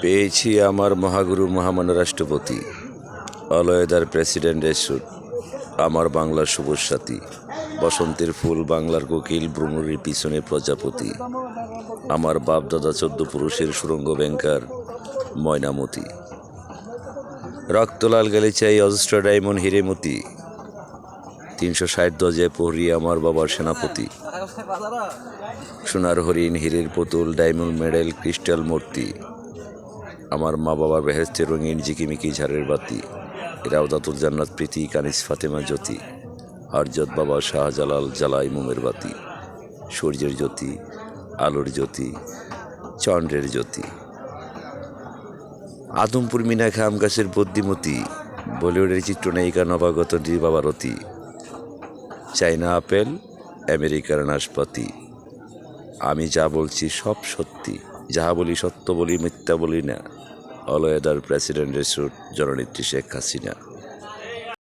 পেয়েছি আমার মহাগুরু মহামান্য রাষ্ট্রপতি, অলয়েদার প্রেসিডেন্টের সুট, আমার বাংলার সবুজ সাথী, বসন্তের ফুল বাংলার কোকিল, ভ্রমরের পিছনে প্রজাপতি, আমার বাপ দাদা 14 পুরুষের সুরঙ্গ ব্যাংকার ময়নামতি, রক্তলাল গালিচাই অজস্র ডায়মন্ড হিরেমতি, 360 ধ্বজে প্রহরী আমার বাবার সেনাপতি, সোনার হরিণ হীরের পুতুল ডায়মন্ড মেডেল ক্রিস্টাল মূর্তি, আমার মা বাবার বেহেস্তের রঙিন ঝিকিমিকি ঝাড়ের বাতি, রাউদাতুল জান্নাত প্রীতি কানিস ফাতেমা জ্যোতি, হরজত বাবা শাহজালাল জ্বালাই মোমের বাতি, সূর্যের জ্যোতি, আলোর জ্যোতি, চন্দ্রের জ্যোতি, আদমপুর মিনাখা আম গাছের বুদ্ধিমতী, বলিউডের চিত্রনায়িকা নবাগত বাবারতী, চাইনা আপেল আমেরিকার নাশপাতি, আমি যা বলছি সব সত্যি, যাহা বলি সত্য বলি মিথ্যা বলি না, অলয়েদার প্রেসিডেন্টের সুট জননেত্রী শেখ হাসিনা।